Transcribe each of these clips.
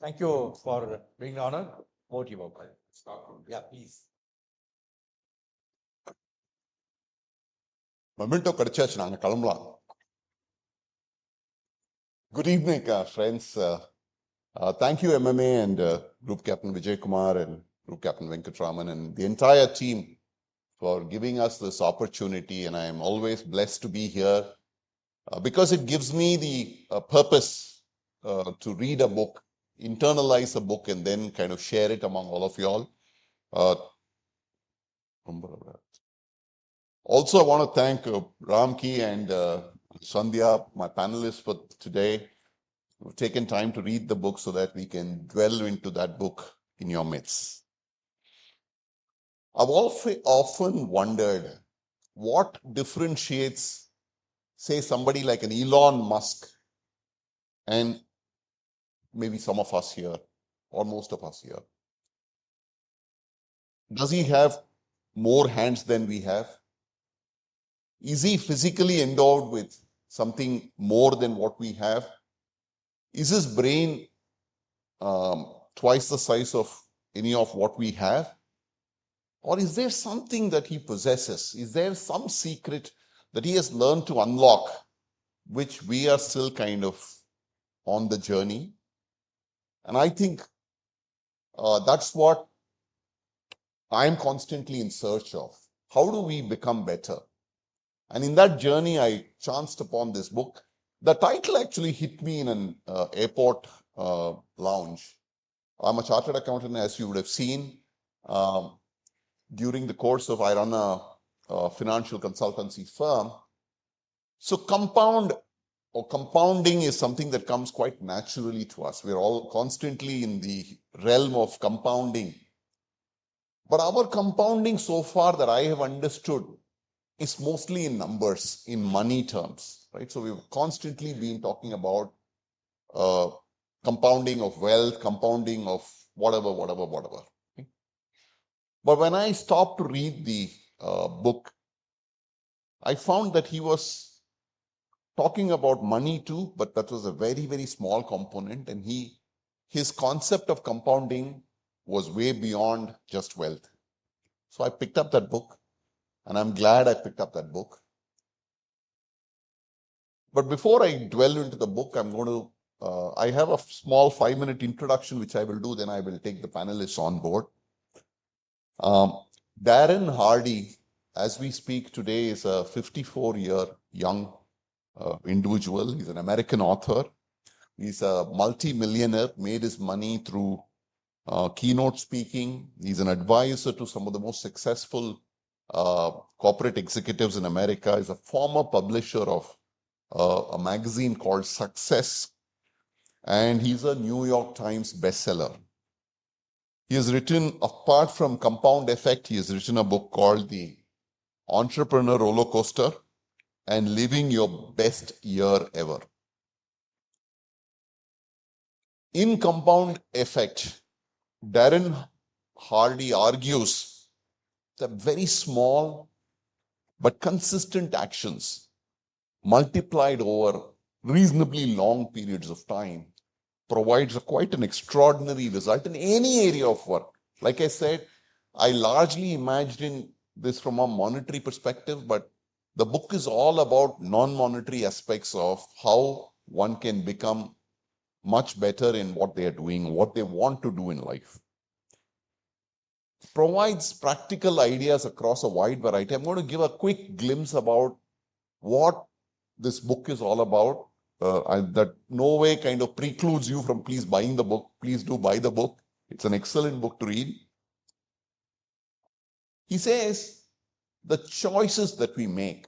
Thank you for being honored. Over to you, Bhopal. Yeah, please. Memento Kadachach Nanga Kalamla. Good evening, friends. Thank you, MMA and Group Captain Vijay Kumar and Group Captain Venkatraman and the entire team for giving us this opportunity. And I am always blessed to be here because it gives me the purpose to read a book, internalize a book, and then kind of share it among all of you all. Also, I want to thank Ramki and Sandhya, my panelists for today, who've taken time to read the book so that we can dwell into that book in your midst. I've often wondered what differentiates, say, somebody like an Elon Musk and maybe some of us here, or most of us here. Does he have more hands than we have? Is he physically endowed with something more than what we have? Is his brain twice the size of any of what we have? Or is there something that he possesses? Is there some secret that he has learned to unlock, which we are still kind of on the journey? And I think that's what I'm constantly in search of. How do we become better? And in that journey, I chanced upon this book. The title actually hit me in an airport lounge. I'm a chartered accountant, as you would have seen. During the course of, I run a financial consultancy firm. So compounding is something that comes quite naturally to us. We're all constantly in the realm of compounding. But our compounding so far that I have understood is mostly in numbers, in money terms, right? So we've constantly been talking about compounding of wealth, compounding of whatever. Okay? But when I stopped to read the book, I found that he was talking about money too, but that was a very, very small component. And his concept of compounding was way beyond just wealth. So I picked up that book, and I'm glad I picked up that book. But before I dwell into the book, I have a small 5-minute introduction, which I will do, then I will take the panelists on board. Darren Hardy, as we speak today, is a 54-year young individual. He's an American author. He's a multi-millionaire, made his money through keynote speaking. He's an advisor to some of the most successful corporate executives in America. He's a former publisher of a magazine called Success, and he's a New York Times bestseller. He has written, apart from Compound Effect, he has written a book called The Entrepreneur Roller Coaster and Living Your Best Year Ever. In Compound Effect, Darren Hardy argues that very small but consistent actions multiplied over reasonably long periods of time provides quite an extraordinary result in any area of work. Like I said, I largely imagined this from a monetary perspective, but the book is all about non-monetary aspects of how one can become much better in what they are doing, what they want to do in life. Provides practical ideas across a wide variety. I'm going to give a quick glimpse about what this book is all about. That no way kind of precludes you from please buying the book. Please do buy the book. It's an excellent book to read. He says the choices that we make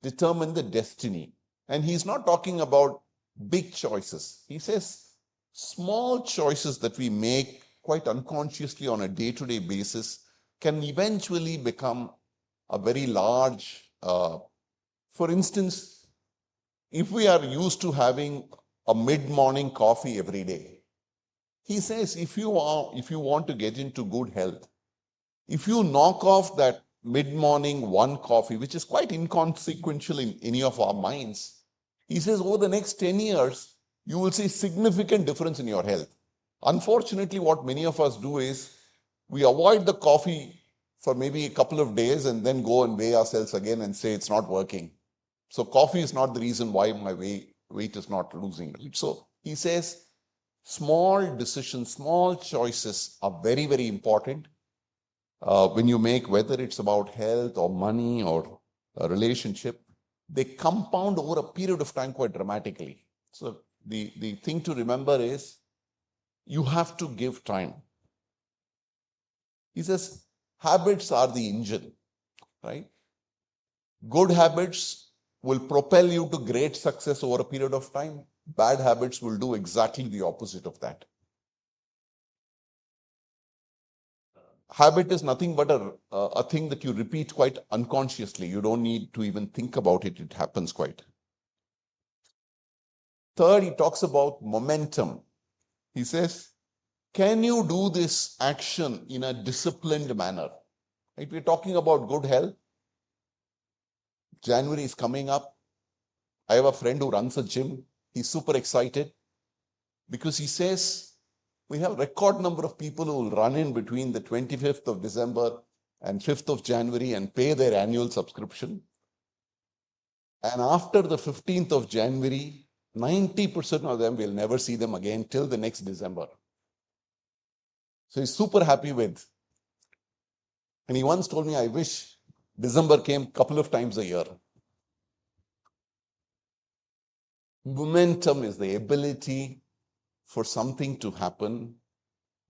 determine the destiny. And he's not talking about big choices. He says small choices that we make quite unconsciously on a day-to-day basis can eventually become a very large, for instance, if we are used to having a mid-morning coffee every day, he says if you want to get into good health, if you knock off that mid-morning one coffee, which is quite inconsequential in any of our minds, He says over the next 10 years, you will see significant difference in your health. Unfortunately, what many of us do is we avoid the coffee for maybe a couple of days and then go and weigh ourselves again and say it's not working. So coffee is not the reason why my weight is not losing. So he says small decisions, small choices are very, very important when you make, whether it's about health or money or a relationship. They compound over a period of time quite dramatically. So the thing to remember is you have to give time. He says habits are the engine, right? Good habits will propel you to great success over a period of time. Bad habits will do exactly the opposite of that. Habit is nothing but a thing that you repeat quite unconsciously. You don't need to even think about it. It happens quite. Third, he talks about momentum. He says, can you do this action in a disciplined manner? Right? We're talking about good health. January is coming up. I have a friend who runs a gym. He's super excited because he says we have a record number of people who will run in between the 25th of December and 5th of January and pay their annual subscription. And after the 15th of January, 90% of them will never see them again till the next December. So he's super happy with. And he once told me, I wish December came a couple of times a year. Momentum is the ability for something to happen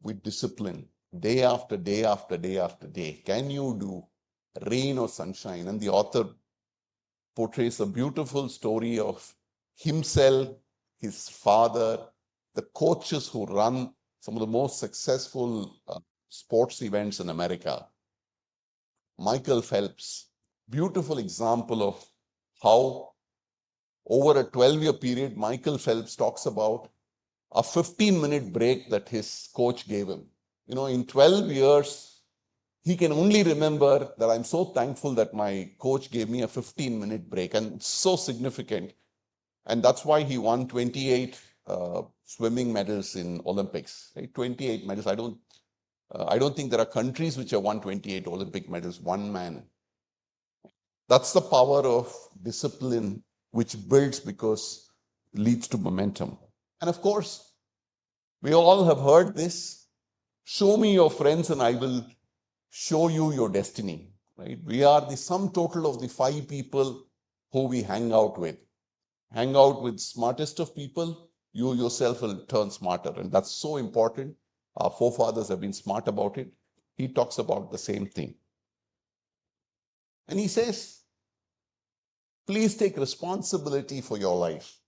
with discipline, day after day after day after day. Can you do rain or sunshine? And the author portrays a beautiful story of himself, his father, the coaches who run some of the most successful sports events in America. Michael Phelps, beautiful example of how over a 12-year period, Michael Phelps talks about a 15-minute break that his coach gave him. In 12 years, he can only remember that I'm so thankful that my coach gave me a 15-minute break, and it's so significant. And that's why he won 28 swimming medals in Olympics. Right? 28 medals. I don't think there are countries which have won 28 Olympic medals. One man. That's the power of discipline, which builds because it leads to momentum. And of course, we all have heard this. Show me your friends and I will show you your destiny. Right? We are the sum total of the 5 people who we hang out with. Hang out with smartest of people, you yourself will turn smarter. And that's so important. Our forefathers have been smart about it. He talks about the same thing. And he says, please take responsibility for your life.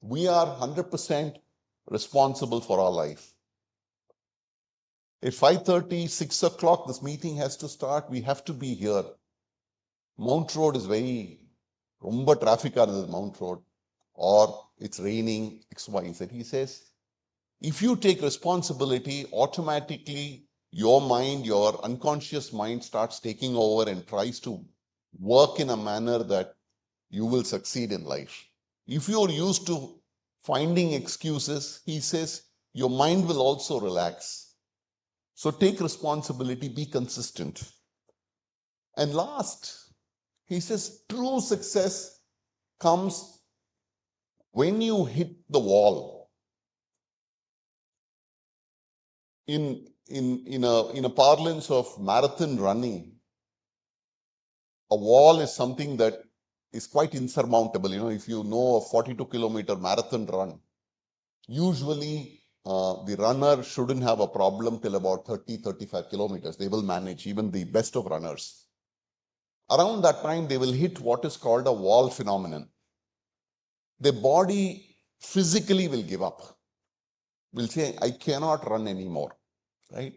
We are 100% responsible for our life. At 5:30, 6 o'clock, this meeting has to start. We have to be here. Mount Road is rumba traffic on Mount Road, or it's raining, X, Y, Z. He says, if you take responsibility, automatically your mind, your unconscious mind starts taking over and tries to work in a manner that you will succeed in life. If you're used to finding excuses, he says, your mind will also relax. So take responsibility, be consistent. And last, he says, true success comes when you hit the wall. In a parlance of marathon running, a wall is something that is quite insurmountable. If you know a 42-kilometer marathon run, usually the runner shouldn't have a problem till about 30-35 kilometers. They will manage, even the best of runners. Around that time, they will hit what is called a wall phenomenon. The body physically will give up. Will say, I cannot run anymore, right?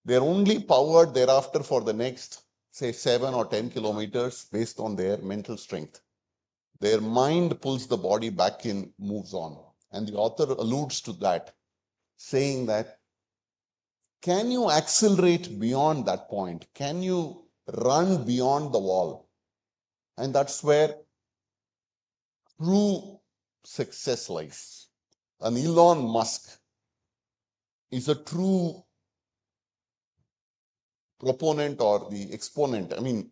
They're only powered thereafter for the next, say, 7 or 10 kilometers based on their mental strength. Their mind pulls the body back in, moves on. And the author alludes to that, saying that, can you accelerate beyond that point? Can you run beyond the wall? And that's where true success lies. And Elon Musk is a true proponent or the exponent. I mean,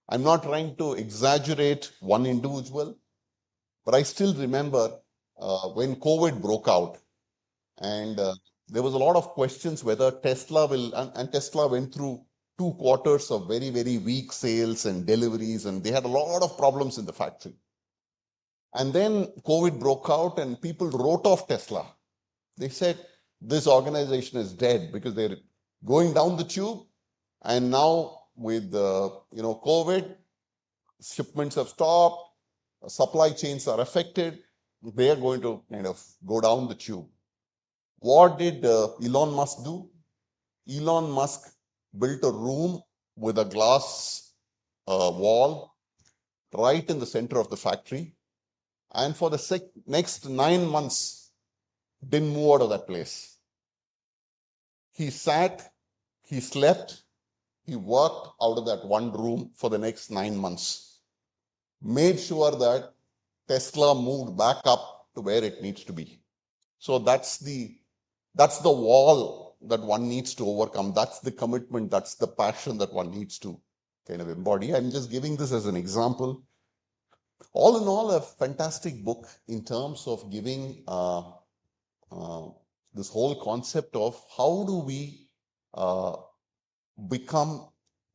I'm not trying to exaggerate one individual, but I still remember when COVID broke out, and there was a lot of questions whether Tesla will, and Tesla went through 2 quarters of very, very weak sales and deliveries, and they had a lot of problems in the factory. And then COVID broke out, and people wrote off Tesla. They said this organization is dead because they're going down the tube. And now with COVID, shipments have stopped, supply chains are affected. They are going to kind of go down the tube. What did Elon Musk do? Elon Musk built a room with a glass wall right in the center of the factory, and for the next 9 months didn't move out of that place. He sat, he slept, he worked out of that one room for the next 9 months, made sure that Tesla moved back up to where it needs to be. So that's the wall that one needs to overcome. That's the commitment, that's the passion that one needs to kind of embody. I'm just giving this as an example. All in all, a fantastic book in terms of giving this whole concept of how do we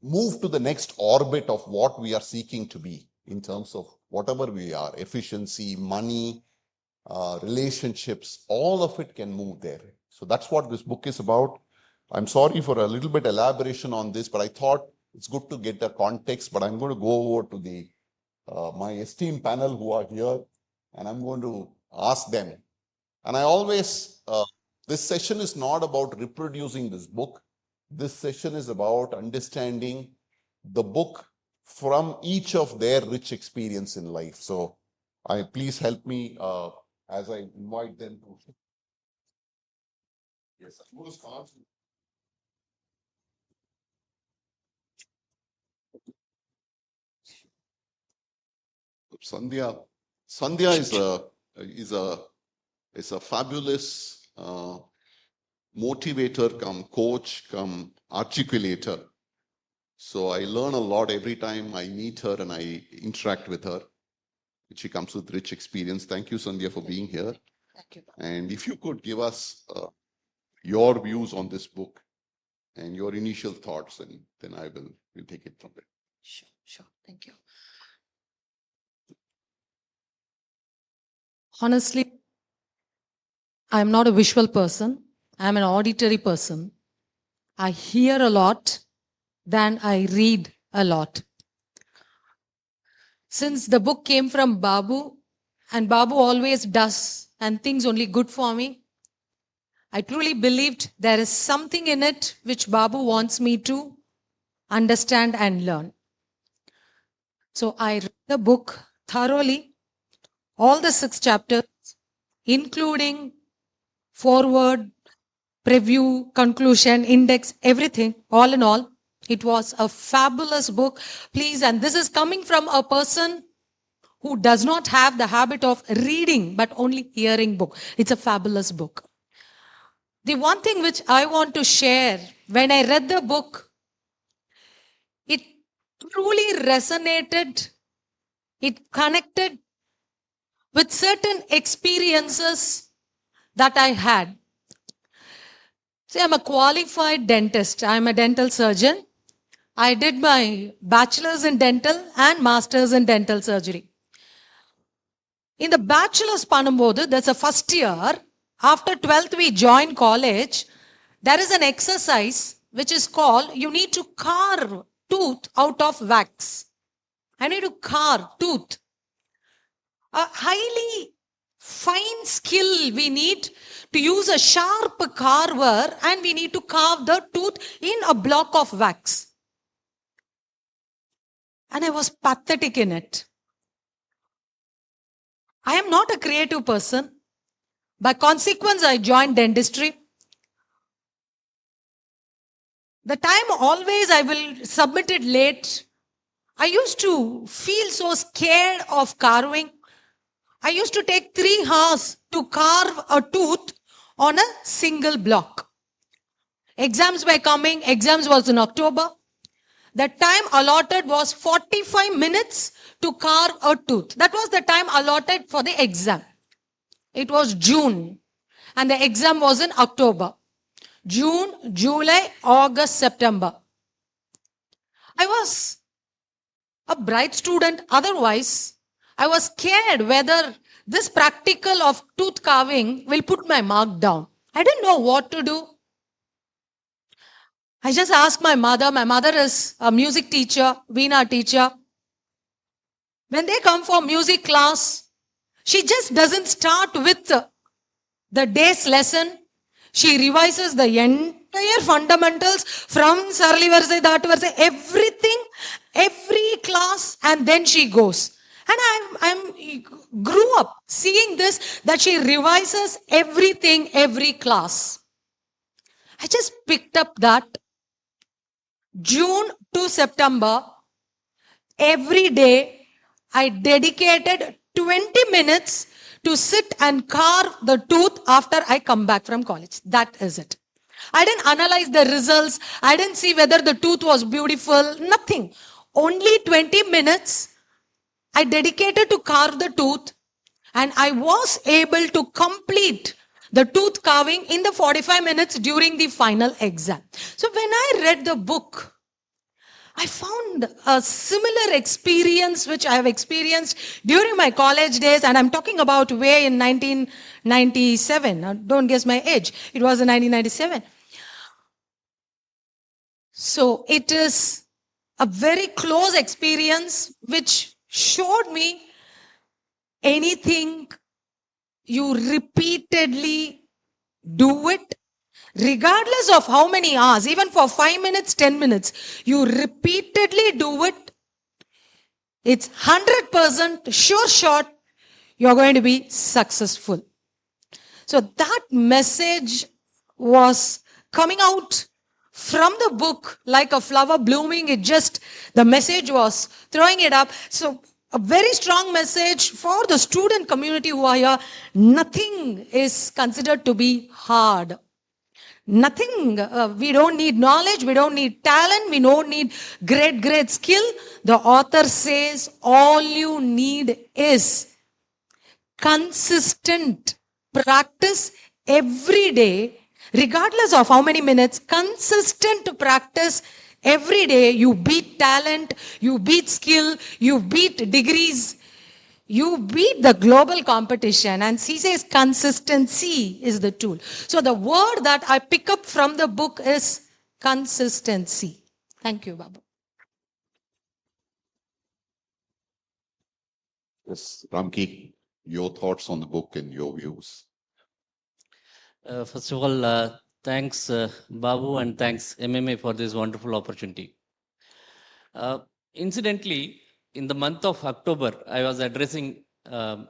move to the next orbit of what we are seeking to be in terms of whatever we are, efficiency, money, relationships, all of it can move there. So that's what this book is about. I'm sorry for a little bit elaboration on this, but I thought it's good to get the context. But I'm going to go over to my esteemed panel who are here, and I'm going to ask them. And I always, this session is not about reproducing this book. This session is about understanding the book from each of their rich experience in life. So please help me as I invite them to. Yes, I'm going to start. Sandhya is a fabulous motivator, come coach, come articulator. So I learn a lot every time I meet her and I interact with her. She comes with rich experience. Thank you, Sandhya, for being here. Thank you. And if you could give us your views on this book and your initial thoughts, and then we'll take it from there. Sure. Thank you. Honestly, I'm not a visual person. I'm an auditory person. I hear a lot than I read a lot. Since the book came from Babu, and Babu always does and thinks only good for me, I truly believed there is something in it which Babu wants me to understand and learn. So I read the book thoroughly, all the 6 chapters, including forward, preview, conclusion, index, everything, all in all. It was a fabulous book. Please, and this is coming from a person who does not have the habit of reading, but only hearing book. It's a fabulous book. The one thing which I want to share, when I read the book, it truly resonated. It connected with certain experiences that I had. See, I'm a qualified dentist. I'm a dental surgeon. I did my bachelor's in dental and master's in dental surgery. In the bachelor's Panambodu, that's a first year. After 12th, we join college. There is an exercise which is called, you need to carve tooth out of wax. I need to carve tooth. A highly fine skill we need to use a sharp carver, and we need to carve the tooth in a block of wax. And I was pathetic in it. I am not a creative person. By consequence, I joined dentistry. The time always I will submit it late. I used to feel so scared of carving. I used to take 3 hours to carve a tooth on a single block. Exams were coming. Exams was in October. The time allotted was 45 minutes to carve a tooth. That was the time allotted for the exam. It was June and the exam was in October. June, July, August, September. I was a bright student. Otherwise, I was scared whether this practical of tooth carving will put my mark down. I didn't know what to do. I just asked my mother. My mother is a music teacher, Veena teacher. When they come for music class, she just doesn't start with the day's lesson. She revises the entire fundamentals from Sarli Varsai, Dhatu Varsai, everything, every class, and then she goes. And I grew up seeing this, that she revises everything, every class. I just picked up that June to September, every day, I dedicated 20 minutes to sit and carve the tooth after I come back from college. That is it. I didn't analyze the results. I didn't see whether the tooth was beautiful. Nothing. Only 20 minutes I dedicated to carve the tooth, and I was able to complete the tooth carving in the 45 minutes during the final exam. So when I read the book, I found a similar experience which I have experienced during my college days, and I'm talking about way in 1997. Now, don't guess my age. It was in 1997. So it is a very close experience which showed me anything you repeatedly do it, regardless of how many hours, even for 5 minutes, 10 minutes, you repeatedly do it, it's 100% sure shot you're going to be successful. So that message was coming out from the book like a flower blooming. The message was throwing it up. So a very strong message for the student community who are here. Nothing is considered to be hard. Nothing. We don't need knowledge. We don't need talent. We don't need great skill. The author says all you need is consistent practice every day, regardless of how many minutes, consistent practice every day. You beat talent, you beat skill, you beat degrees, you beat the global competition. And he says consistency is the tool. So the word that I pick up from the book is consistency. Thank you, Babu. Yes, Ramki, your thoughts on the book and your views. First of all, thanks Babu and thanks MMA for this wonderful opportunity. Incidentally, in the month of October, I was addressing a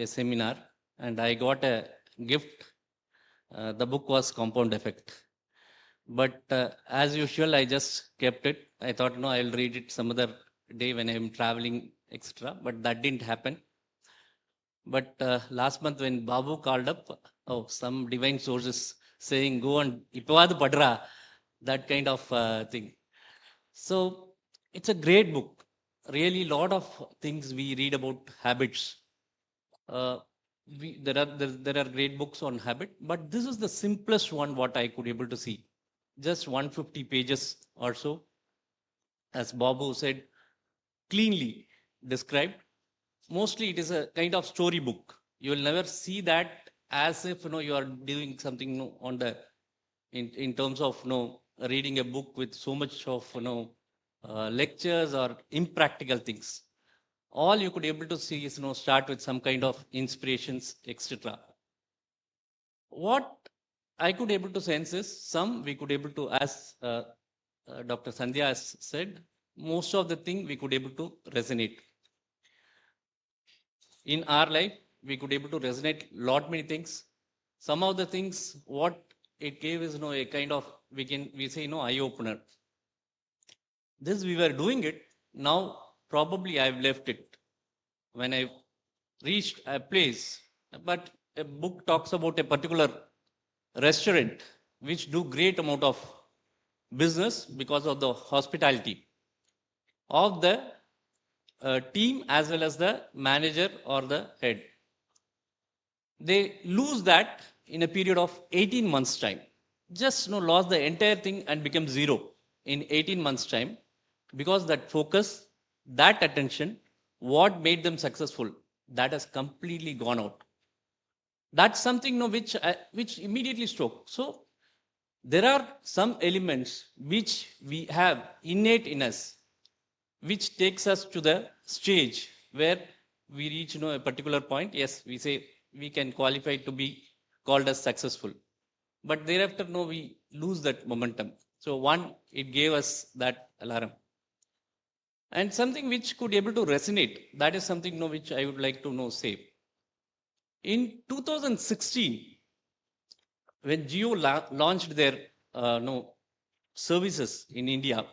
seminar and I got a gift. The book was Compound Effect. But as usual, I just kept it. I thought, no, I'll read it some other day when I'm traveling, etc. But that didn't happen. But last month when Babu called up, some divine sources saying, go and ipavad padra, that kind of thing. So it's a great book. Really, lot of things we read about habits. There are great books on habit, but this is the simplest one what I could able to see. Just 150 pages or so, as Babu said, cleanly described. Mostly it is a kind of story book. You will never see that as if you are doing something on the in terms of reading a book with so much of lectures or impractical things. All you could able to see is start with some kind of inspirations, etc. What I could able to sense is some we could able to, as Dr. Sandhya has said, most of the thing we could able to resonate. In our life, we could able to resonate lot many things. Some of the things what it gave is a kind of we say eye opener. This we were doing it. Now probably I've left it. When I reached a place, but a book talks about a particular restaurant which do great amount of business because of the hospitality of the team as well as the manager or the head. They lose that in a period of 18 months time. Just lost the entire thing and become zero in 18 months time, because that focus, that attention, what made them successful, that has completely gone out. That's something which immediately struck. So there are some elements which we have innate in us, which takes us to the stage where we reach a particular point. Yes, we say we can qualify to be called as successful, but thereafter we lose that momentum. So one, it gave us that alarm, and something which could able to resonate, that is something which I would like to say. In 2016, when Jio launched their services in India,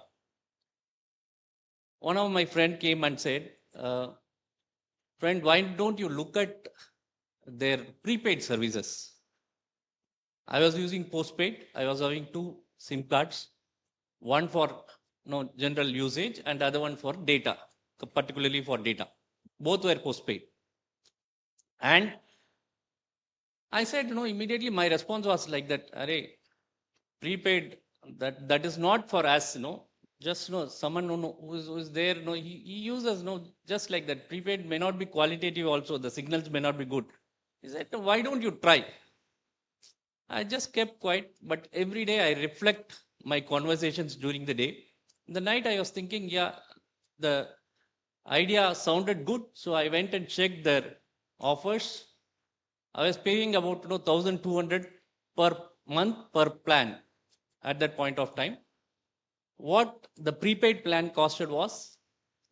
one of my friend came and said, friend, why don't you look at their prepaid services? I was using postpaid. I was having 2 SIM cards, one for general usage and other one for data, particularly for data. Both were postpaid. And I said, immediately my response was like that, Array, prepaid, that is not for us, just someone who is there, he uses just like that. Prepaid may not be qualitative also, the signals may not be good. He said, why don't you try? I just kept quiet, but every day I reflect my conversations during the day. In the night I was thinking, yeah, the idea sounded good, so I went and checked their offers. I was paying about 1,200 per month per plan at that point of time. What the prepaid plan costed was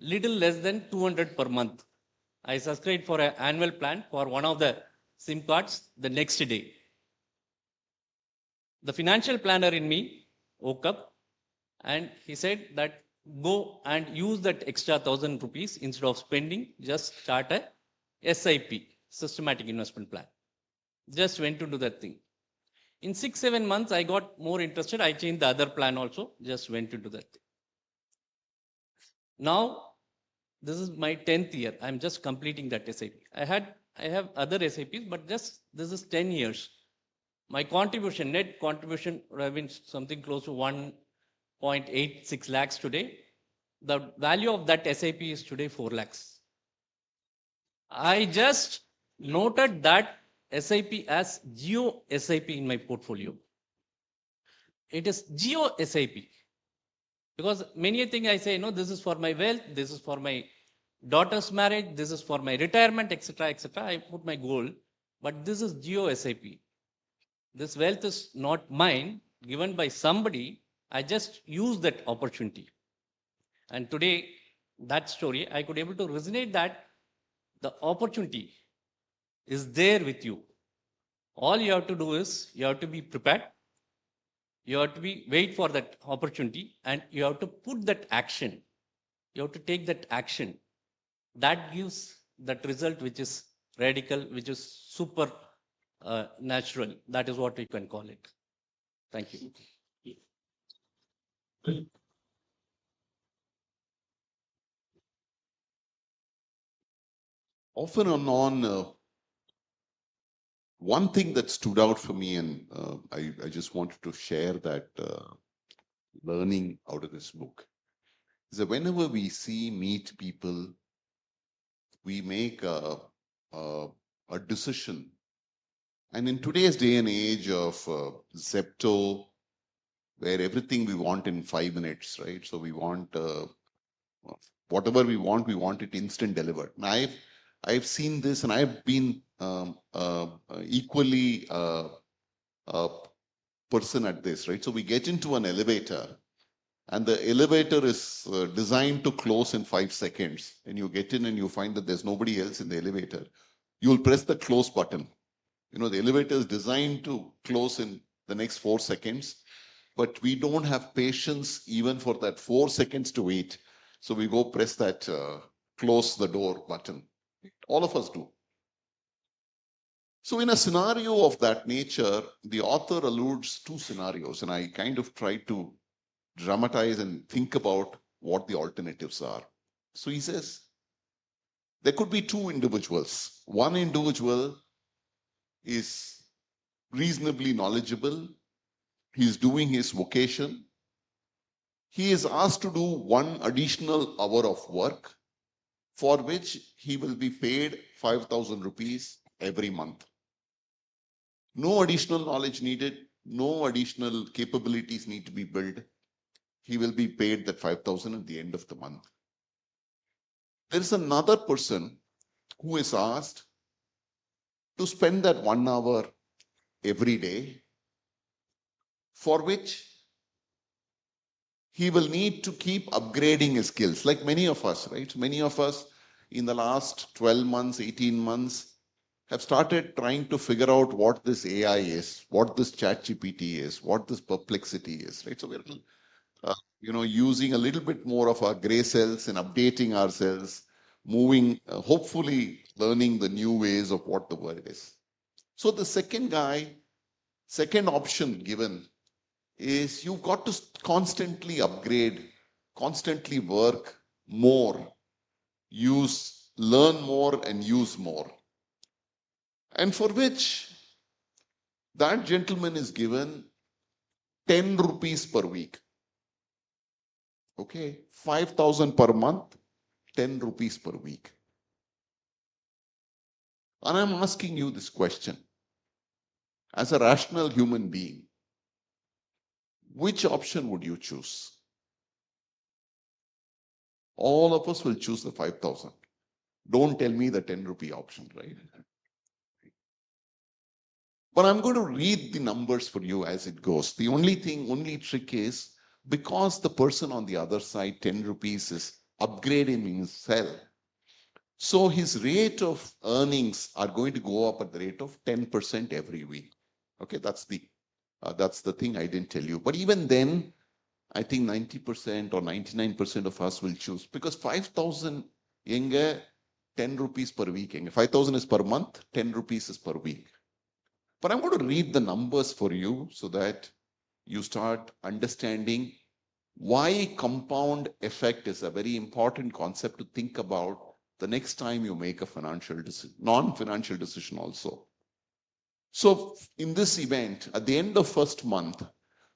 little less than 200 per month. I subscribed for an annual plan for one of the SIM cards the next day. The financial planner in me woke up and he said that go and use that extra 1,000 rupees instead of spending, just start a SIP, systematic investment plan. Just went to do that thing. In 6-7 months, I got more interested. I changed the other plan also, just went to do that thing. Now, this is my 10th year. I'm just completing that SIP. I have other SIPs, but just this is 10 years. My contribution, net contribution, would have been something close to 1.86 lakhs today. The value of that SIP is today 4 lakhs. I just noted that SIP as Geo SIP in my portfolio. It is Geo SIP. Because many things I say, this is for my wealth, this is for my daughter's marriage, this is for my retirement, etc., etc. I put my goal, but this is Geo SIP. This wealth is not mine, given by somebody. I just use that opportunity. And today, that story, I could able to resonate that the opportunity is there with you. All you have to do is, you have to be prepared. You have to wait for that opportunity, and you have to put that action. You have to take that action. That gives that result which is radical, which is super natural. That is what we can call it. Thank you. Often one thing that stood out for me, and I just wanted to share that learning out of this book, is that whenever we meet people, we make a decision. And in today's day and age of Zepto, where everything we want in 5 minutes, right? So we want whatever we want it instant delivered. And I've seen this, and I've been equally a person at this, right? So we get into an elevator, and the elevator is designed to close in 5 seconds. And you get in and you find that there's nobody else in the elevator. You'll press the close button. The elevator is designed to close in the next 4 seconds, but we don't have patience even for that 4 seconds to wait. So we go press that close the door button. All of us do. So in a scenario of that nature, the author alludes two scenarios, and I kind of try to dramatize and think about what the alternatives are. So he says, there could be two individuals. One individual is reasonably knowledgeable. He's doing his vocation. He is asked to do one additional hour of work for which he will be paid 5,000 rupees every month. No additional knowledge needed, no additional capabilities need to be built. He will be paid that 5,000 at the end of the month. There is another person who is asked to spend that 1 hour every day, for which he will need to keep upgrading his skills, like many of us, right? Many of us in the last 12 months, 18 months, have started trying to figure out what this AI is, what this ChatGPT is, what this perplexity is, right? So we're using a little bit more of our gray cells and updating ourselves, moving, hopefully learning the new ways of what the world is. So the second option given is you've got to constantly upgrade, constantly work more, learn more and use more. And for which that gentleman is given 10 rupees per week. Okay, 5,000 per month, 10 rupees per week. And I'm asking you this question. As a rational human being, which option would you choose? All of us will choose the 5,000. Don't tell me the 10 rupee option, right? But I'm going to read the numbers for you as it goes. The only trick is, because the person on the other side, 10 rupees, is upgrading himself. So his rate of earnings are going to go up at the rate of 10% every week. Okay, that's the thing I didn't tell you. But even then, I think 90% or 99% of us will choose, because 5,000 yenga 10 rupees per week. 5,000 is per month, 10 rupees is per week. But I'm going to read the numbers for you so that you start understanding why compound effect is a very important concept to think about the next time you make a non-financial decision also. So in this event, at the end of first month,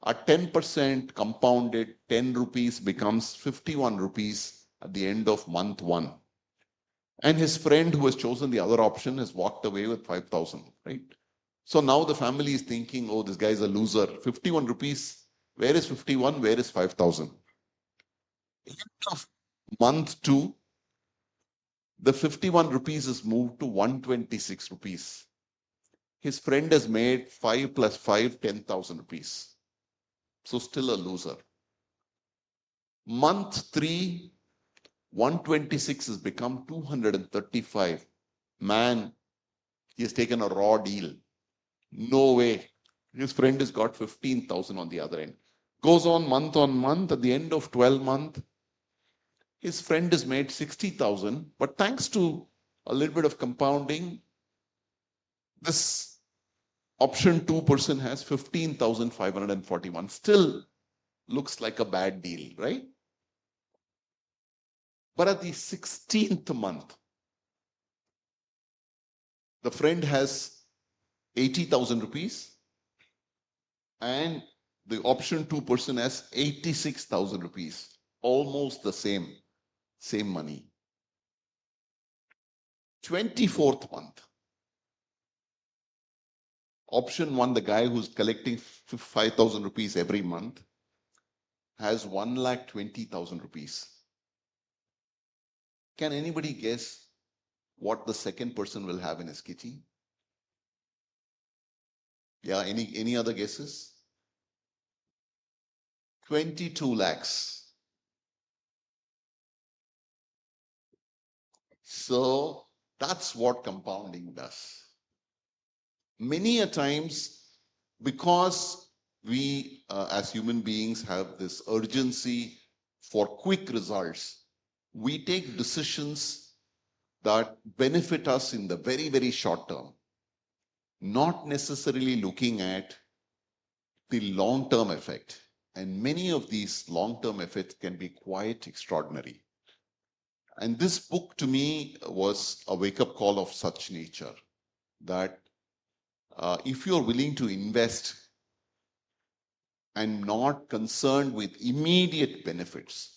at 10% compounded, 10 rupees becomes 51 rupees at the end of month 1. And his friend who has chosen the other option has walked away with 5,000, right? So now the family is thinking, oh, this guy is a loser. 51 rupees. Where is 51? Where is 5,000? End of month 2, the 51 rupees is moved to 126 rupees. His friend has made 5 plus 5, 10,000 rupees. So still a loser. Month 3, 126 has become 235. Man, he has taken a raw deal. No way. His friend has got 15,000 on the other end. Goes on month. At the end of 12 months, his friend has made 60,000. But thanks to a little bit of compounding, this option 2 person has 15,541. Still looks like a bad deal, right? But at the 16th month, the friend has 80,000 rupees and the option 2 person has 86,000 rupees. Almost the same money. 24th month. Option 1, the guy who's collecting 5,000 rupees every month, has 1,20,000 rupees. Can anybody guess what the second person will have in his kitty? Yeah, any other guesses? 22 lakhs. So that's what compounding does. Many a times, because we as human beings have this urgency for quick results, we take decisions that benefit us in the very, very short term. not necessarily looking at the long-term effect. And many of these long-term effects can be quite extraordinary. And this book to me was a wake-up call of such nature, that if you're willing to invest and not concerned with immediate benefits.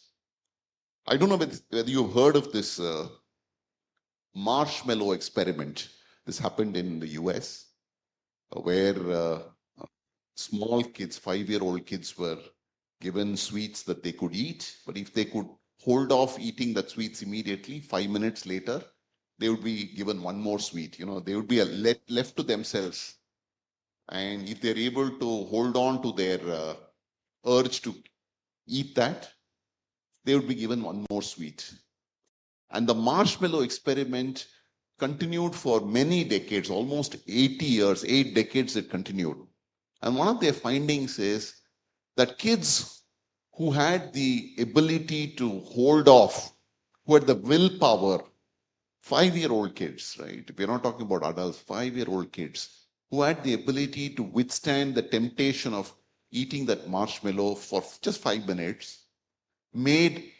I don't know whether you've heard of this marshmallow experiment. This happened in the US, where small kids, 5-year-old kids, were given sweets that they could eat, but if they could hold off eating that sweets immediately, 5 minutes later, they would be given one more sweet. They would be left to themselves. And if they're able to hold on to their urge to eat that, they would be given one more sweet. And the marshmallow experiment continued for many decades, almost 80 years, 8 decades it continued. And one of their findings is that kids who had the ability to hold off, who had the willpower, 5-year-old kids, right? We're not talking about adults, 5-year-old kids, who had the ability to withstand the temptation of eating that marshmallow for just 5 minutes, made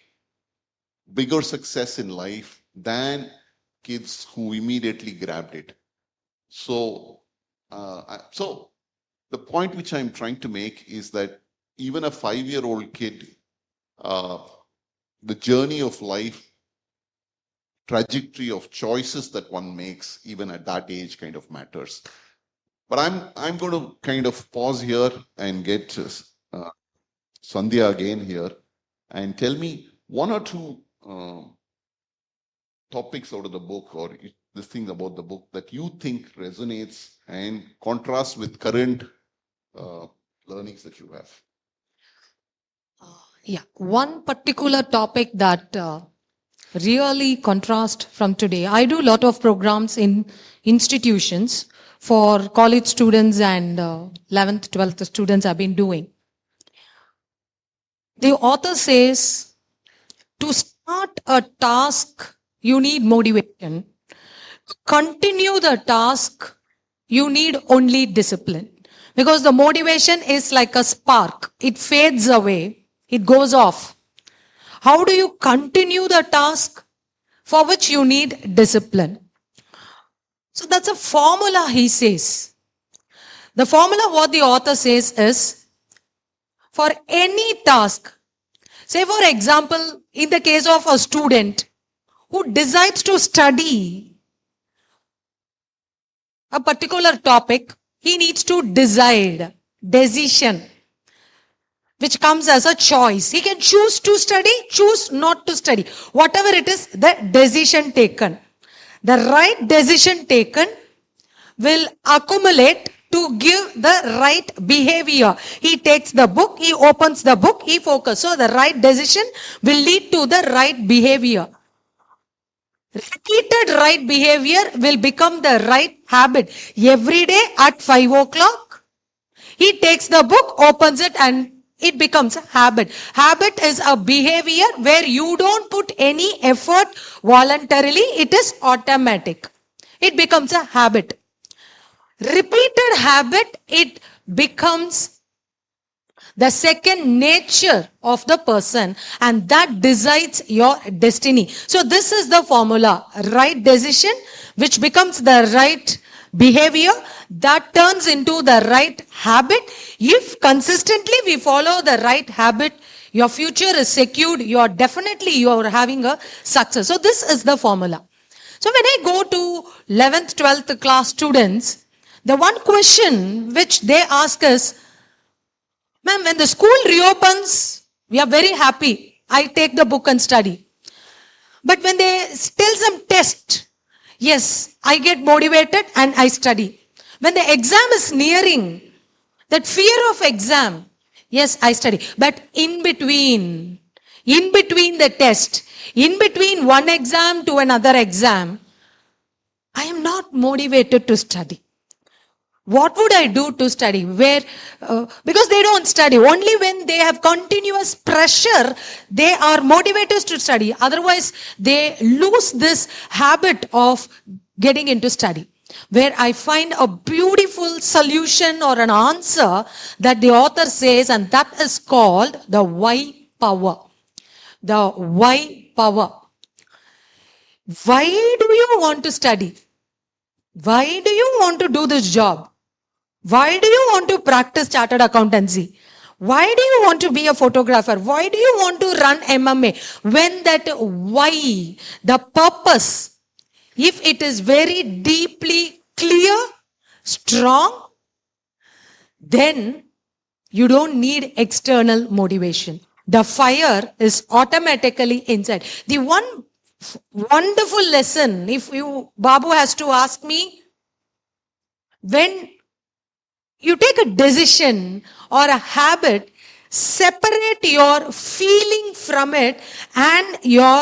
bigger success in life than kids who immediately grabbed it. So the point which I'm trying to make is that even a 5-year-old kid, the journey of life, trajectory of choices that one makes, even at that age, kind of matters. But I'm going to kind of pause here and get Sandhya again here and tell me one or two topics out of the book, or this thing about the book that you think resonates and contrasts with current learnings that you have. Yeah, one particular topic that really contrast from today. I do a lot of programs in institutions for college students and 11th, 12th students I've been doing. The author says, to start a task, you need motivation. To continue the task, you need only discipline. Because the motivation is like a spark. It fades away. It goes off. How do you continue the task? For which you need discipline. So that's a formula, he says. The formula, what the author says is, for any task, say for example, in the case of a student who decides to study a particular topic, he needs to decide, decision, which comes as a choice. He can choose to study, choose not to study. Whatever it is, the decision taken. The right decision taken will accumulate to give the right behavior. He takes the book, he opens the book, he focuses. So the right decision will lead to the right behavior. Repeated right behavior will become the right habit. Every day at 5 o'clock, he takes the book, opens it, and it becomes a habit. Habit is a behavior where you don't put any effort voluntarily. It is automatic. It becomes a habit. Repeated habit, it becomes the second nature of the person, and that decides your destiny. So this is the formula. Right decision, which becomes the right behavior, that turns into the right habit. If consistently we follow the right habit, your future is secured. You are having a success. So this is the formula. So when I go to 11th, 12th class students, the one question which they ask is, ma'am, when the school reopens, we are very happy. I take the book and study. But when they tell some test, yes, I get motivated and I study. When the exam is nearing, that fear of exam, yes, I study. But in between the test, in between one exam to another exam, I am not motivated to study. What would I do to study? Because they don't study. Only when they have continuous pressure, they are motivated to study. Otherwise, they lose this habit of getting into study. where I find a beautiful solution or an answer that the author says, and that is called the why power. The why power. Why do you want to study? Why do you want to do this job? Why do you want to practice chartered accountancy? Why do you want to be a photographer? Why do you want to run MMA? When that why, the purpose, if it is very deeply clear, strong, then you don't need external motivation. The fire is automatically inside. The one wonderful lesson, if Babu has to ask me, when you take a decision or a habit, separate your feeling from it and your